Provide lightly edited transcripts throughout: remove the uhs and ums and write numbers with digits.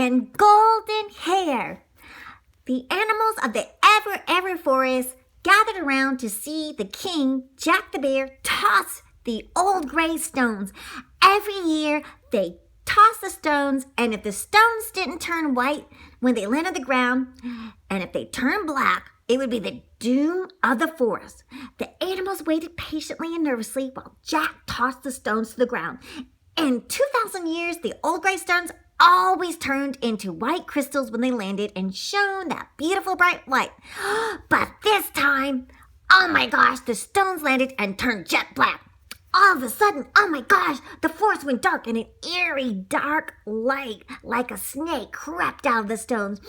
and golden hair. The animals of the ever forest gathered around to see the king, Jack the Bear, toss the old gray stones. Every year they tossed the stones, and if the stones didn't turn white when they landed on the ground, and if they turned black, it would be the doom of the forest. The animals waited patiently and nervously while Jack tossed the stones to the ground. In 2,000 years, the old gray stones always turned into white crystals when they landed and shone that beautiful bright light. But this time, oh my gosh, the stones landed and turned jet black. All of a sudden, oh my gosh, the forest went dark and an eerie dark light like a snake crept out of the stones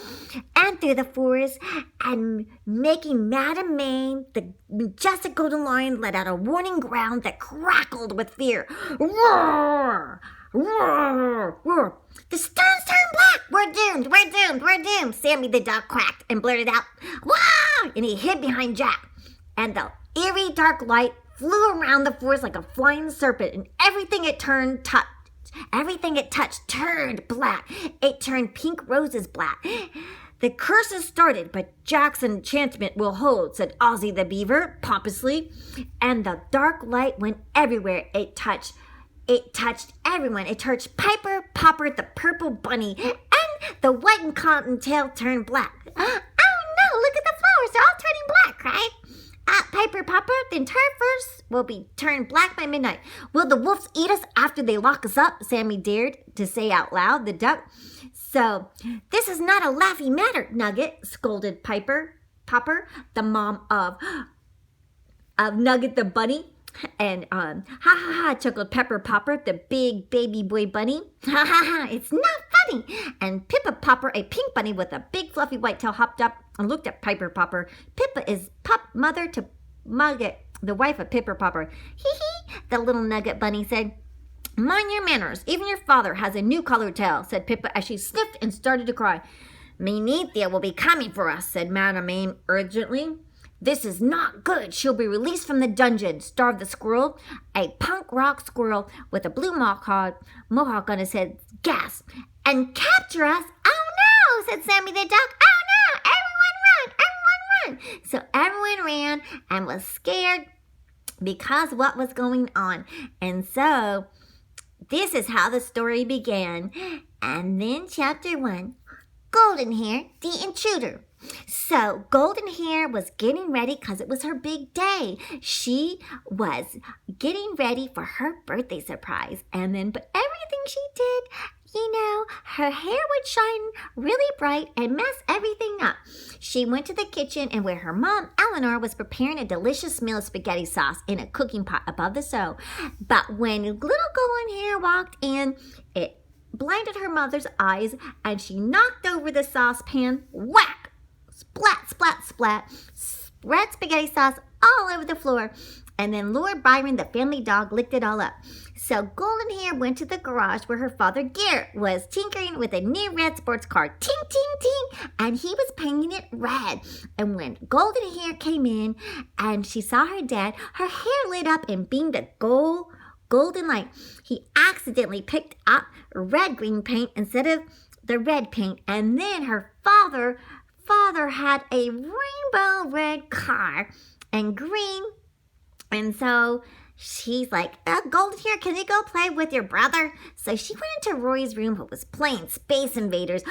and through the forest, and making Madame Mame, the majestic golden lion, let out a warning growl that crackled with fear. Roar! Roar! Roar! The stones turned black! We're doomed! We're doomed! We're doomed! Sammy the dog quacked and blurted out, "Wow!" And he hid behind Jack. And the eerie dark light flew around the forest like a flying serpent, and everything it touched turned black. It turned pink roses black. The curses started, but Jack's enchantment will hold, said Ozzy the Beaver pompously. And the dark light went everywhere it touched. It touched everyone. It touched Piper, Popper, the purple bunny, and the white and cottontail turned black. Oh no, look at the flowers. They're all turning black, right? Piper, Popper, the entire forest will be turned black by midnight. Will the wolves eat us after they lock us up? Sammy dared to say out loud, the duck. So, this is not a laughing matter, Nugget, scolded Popper, the mom of Nugget the bunny. And ha ha ha, chuckled Pepper Popper, the big baby boy bunny. Ha ha ha, it's not funny. And Pippa Popper, a pink bunny with a big fluffy white tail, hopped up and looked at Piper Popper. Pippa is mother to Nugget, the wife of Pipper Popper. Hee hee, the little Nugget bunny said. Mind your manners, even your father has a new colored tail, said Pippa as she sniffed and started to cry. Menethia will be coming for us, said Madame Mame urgently. This is not good. She'll be released from the dungeon, starved the squirrel. A punk rock squirrel with a blue mohawk on his head gasped. And capture us? Oh no, said Sammy the duck. Oh no, everyone run. So everyone ran and was scared because what was going on. And so this is how the story began. And then chapter 1, Golden Hair, the intruder. So Golden Hair was getting ready because it was her big day. She was getting ready for her birthday surprise. And then, but everything she did, her hair would shine really bright and mess everything up. She went to the kitchen and where her mom, Eleanor, was preparing a delicious meal of spaghetti sauce in a cooking pot above the stove. But when little Golden Hair walked in, it blinded her mother's eyes and she knocked over the saucepan. Whack! Splat, splat, splat. Spread spaghetti sauce all over the floor. And then Lord Byron, the family dog, licked it all up. So Golden Hair went to the garage where her father Garrett was tinkering with a new red sports car. Ting, ting, ting. And he was painting it red. And when Golden Hair came in and she saw her dad, her hair lit up and beamed a golden light. He accidentally picked up red-green paint instead of the red paint. And then her father had a rainbow red car and green. And so she's like, Golden Hair, can you go play with your brother? So she went into Roy's room, who was playing Space Invaders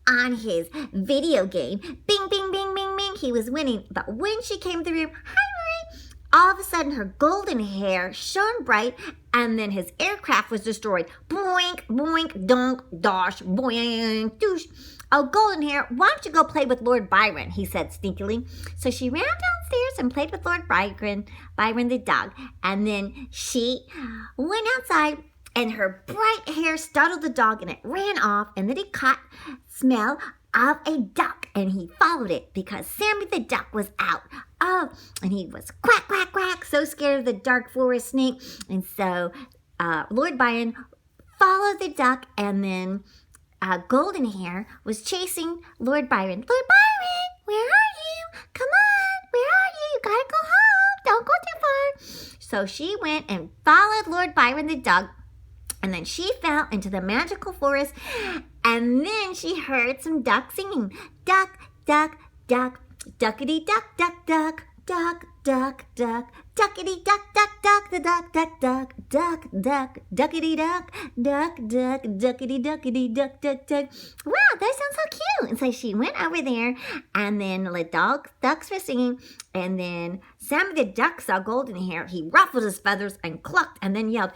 on his video game. Bing, bing, bing, bing, bing. He was winning. But when she came to the room, hi, Roy. All of a sudden, her golden hair shone bright, and then his aircraft was destroyed. Boink, boink, donk, dosh, boink, doosh. Oh, Golden Hair, why don't you go play with Lord Byron, he said sneakily. So she ran downstairs and played with Lord Byron the dog. And then she went outside, and her bright hair startled the dog, and it ran off, and then it caught smell of a duck, and he followed it because Sammy the duck was out. Oh, and he was quack, quack, quack, so scared of the dark forest snake. And so Lord Byron followed the duck, and then Golden Hair was chasing Lord Byron. Lord Byron, where are you? Come on, where are you? You gotta go home. Don't go too far. So she went and followed Lord Byron the dog, and then she fell into the magical forest, And then she heard some ducks singing, duck, duck, duck, duckity duck, duck, duck, duck, duck, duck, duckity duck, duck, duck, the duck, duck, duck, duck, duck, duckity duck, duck, duck, duckity duckity duck, duck, duck. Wow, that sounds so cute. And so she went over there, and then the ducks were singing, and then Sammy the duck saw Golden Hair. He ruffled his feathers and clucked, and then yelled,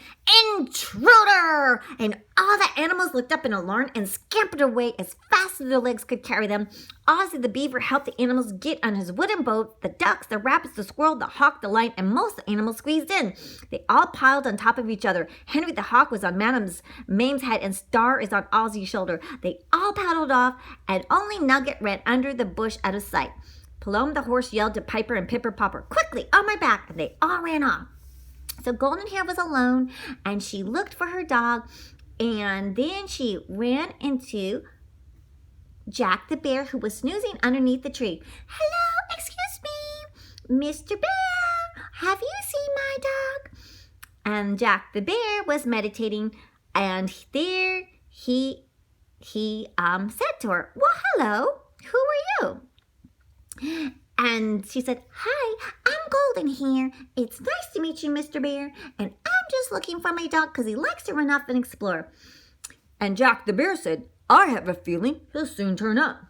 "Intruder!" And all the animals looked up in alarm and scampered away as fast as their legs could carry them. Ozzy the Beaver helped the animals get on his wooden boat. The ducks, the rabbits, the squirrel, the hawk, the lion, and most of the animals squeezed in. They all piled on top of each other. Henry the hawk was on Madam's Mame's head, and Star is on Ozzy's shoulder. They all paddled off, and only Nugget ran under the bush out of sight. Palom the horse yelled to Piper and Pipper Popper, "Quickly, on my back!" and they all ran off. So Golden Hair was alone, and she looked for her dog, and then she ran into Jack the Bear, who was snoozing underneath the tree. "Hello, excuse me, Mr. Bear, have you seen my dog?" And Jack the Bear was meditating, and there he said to her, "Well, hello, who are you?" And she said, "Hi, I'm Golden Hair. It's nice to meet you, Mr. Bear. And I'm just looking for my dog because he likes to run off and explore." And Jack the Bear said, "I have a feeling he'll soon turn up.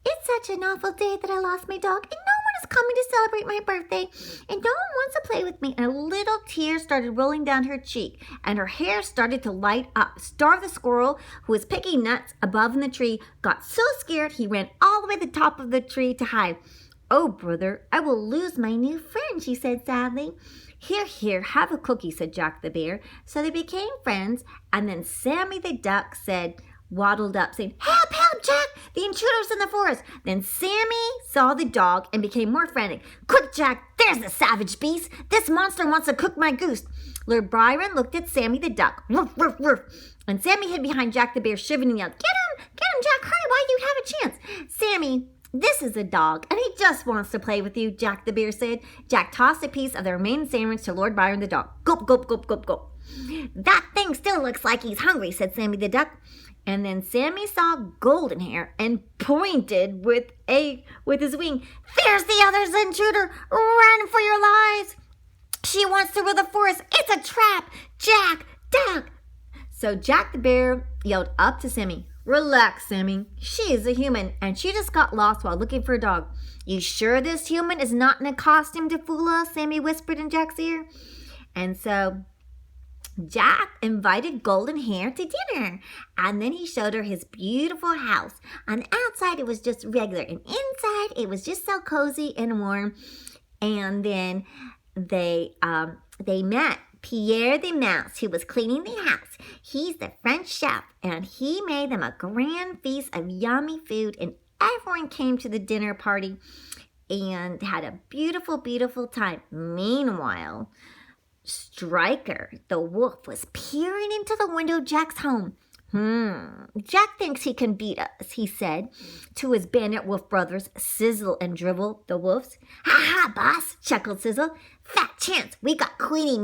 It's such an awful day that I lost my dog, and no one is coming to celebrate my birthday, and no one wants to play with me." And a little tear started rolling down her cheek, and her hair started to light up. Star the squirrel, who was picking nuts above in the tree, got so scared he ran all the way to the top of the tree to hide. "Oh, brother, I will lose my new friend," she said sadly. Here, have a cookie," said Jack the Bear. So they became friends, and then Sammy the duck waddled up, saying, "Help, help, Jack! The intruder's in the forest." Then Sammy saw the dog and became more frantic. "Quick, Jack! There's the savage beast! This monster wants to cook my goose!" Lord Byron looked at Sammy the duck. "Woof, woof, woof!" And Sammy hid behind Jack the Bear, shivering and yelled, Get him, Jack! Hurry while you have a chance!" "Sammy, this is a dog, and he just wants to play with you," Jack the Bear said. Jack tossed a piece of the remaining sandwich to Lord Byron the dog. "Gulp, gulp, gulp, gulp, gulp." "That thing still looks like he's hungry," said Sammy the duck. And then Sammy saw Golden Hair and pointed with his wing. "There's the other intruder! Run for your lives! She wants to rule the forest! It's a trap! Jack, duck!" So Jack the Bear yelled up to Sammy, "Relax, Sammy. She is a human, and she just got lost while looking for a dog." "You sure this human is not in a costume to fool us?" Sammy whispered in Jack's ear. And so Jack invited Golden Hair to dinner, and then he showed her his beautiful house. On the outside, it was just regular, and inside, it was just so cozy and warm. And then they met Pierre the Mouse, who was cleaning the house. He's the French chef, and he made them a grand feast of yummy food, and everyone came to the dinner party and had a beautiful, beautiful time. Meanwhile, Striker, the wolf, was peering into the window of Jack's home. "Jack thinks he can beat us," he said to his bandit wolf brothers, Sizzle and Dribble, the wolves. "Ha ha, boss," chuckled Sizzle. "Fat chance we got Queenie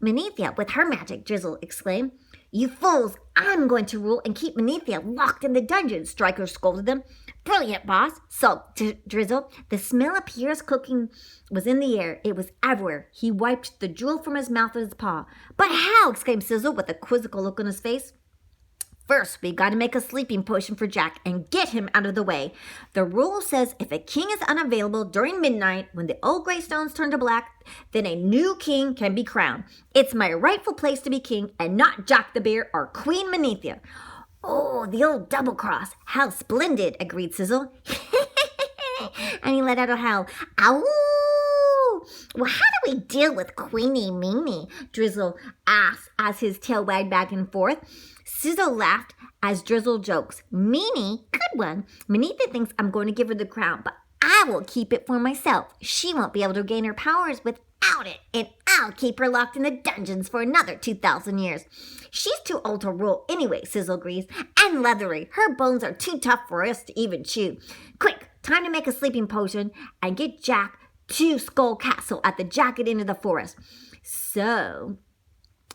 Menethia with her magic," Drizzle exclaimed. "You fools, I'm going to rule and keep Menethia locked in the dungeon," Striker scolded them. "Brilliant, boss," sulked Drizzle. The smell of Pierre's cooking was in the air. It was everywhere. He wiped the drool from his mouth with his paw. "But how?" exclaimed Sizzle with a quizzical look on his face. "First, we got to make a sleeping potion for Jack and get him out of the way. The rule says if a king is unavailable during midnight when the old gray stones turn to black, then a new king can be crowned. It's my rightful place to be king and not Jack the Bear or Queen Menethia." "Oh, the old double cross. How splendid," agreed Sizzle. And he let out a howl. "Ow! Well, how do we deal with Queenie Meanie?" Drizzle asked as his tail wagged back and forth. Sizzle laughed as Drizzle jokes. "Meanie? Good one. Menethia thinks I'm going to give her the crown, but I will keep it for myself. She won't be able to gain her powers without it, and I'll keep her locked in the dungeons for another 2,000 years. She's too old to rule anyway," Sizzle agrees, "and leathery. Her bones are too tough for us to even chew. Quick, time to make a sleeping potion and get Jack to Skull Castle at the jagged end of the forest." So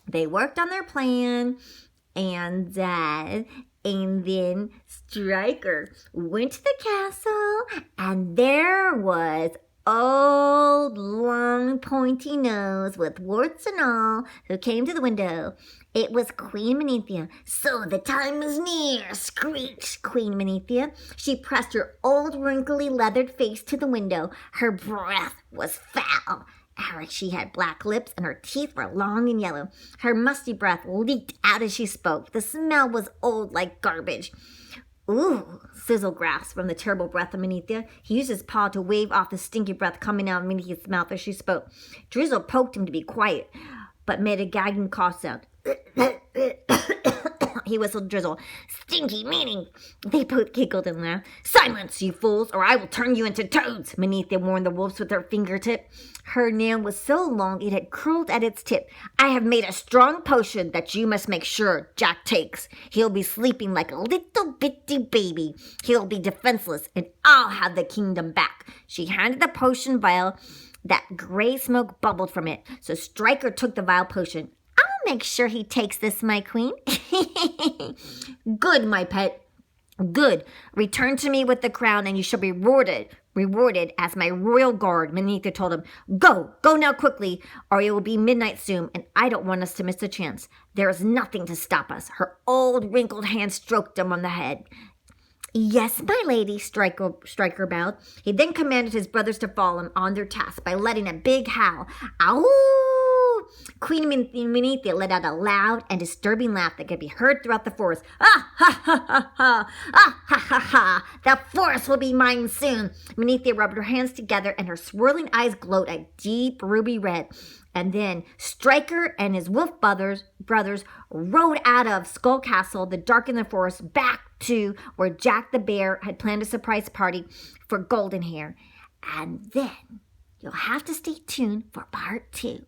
they worked on their plan, and And then Striker went to the castle, and there was old, long, pointy nose with warts and all, who came to the window. It was Queen Menethia. "So the time is near," screeched Queen Menethia. She pressed her old, wrinkly, leathered face to the window. Her breath was foul. She had black lips, and her teeth were long and yellow. Her musty breath leaked out as she spoke. The smell was old like garbage. "Ooh," Sizzle gasped from the terrible breath of Menethia. He used his paw to wave off the stinky breath coming out of Menethia's mouth as she spoke. Drizzle poked him to be quiet, but made a gagging cough sound. He whistled Drizzle. "Stinky meaning." They both giggled and laughed. "Silence, you fools, or I will turn you into toads," Menethia warned the wolves with her fingertip. Her nail was so long it had curled at its tip. "I have made a strong potion that you must make sure Jack takes. He'll be sleeping like a little bitty baby. He'll be defenseless, and I'll have the kingdom back." She handed the potion vial. That gray smoke bubbled from it, so Striker took the vial potion. "I'll make sure he takes this, my queen." "Good, my pet. Good. Return to me with the crown, and you shall be rewarded as my royal guard," Menethia told him. Go now quickly, or it will be midnight soon, and I don't want us to miss a chance. There is nothing to stop us." Her old, wrinkled hand stroked him on the head. "Yes, my lady," Striker bowed. He then commanded his brothers to follow him on their task by letting a big howl. "Ow!" Queen Menethia let out a loud and disturbing laugh that could be heard throughout the forest. "Ah, ha, ha, ha, ha! Ah, ha, ha, ha! The forest will be mine soon!" Menethia rubbed her hands together, and her swirling eyes glowed a deep ruby red. And then Striker and his wolf brothers rode out of Skull Castle, the dark in the forest, back to where Jack the Bear had planned a surprise party for Golden Hair. And then you'll have to stay tuned for part 2.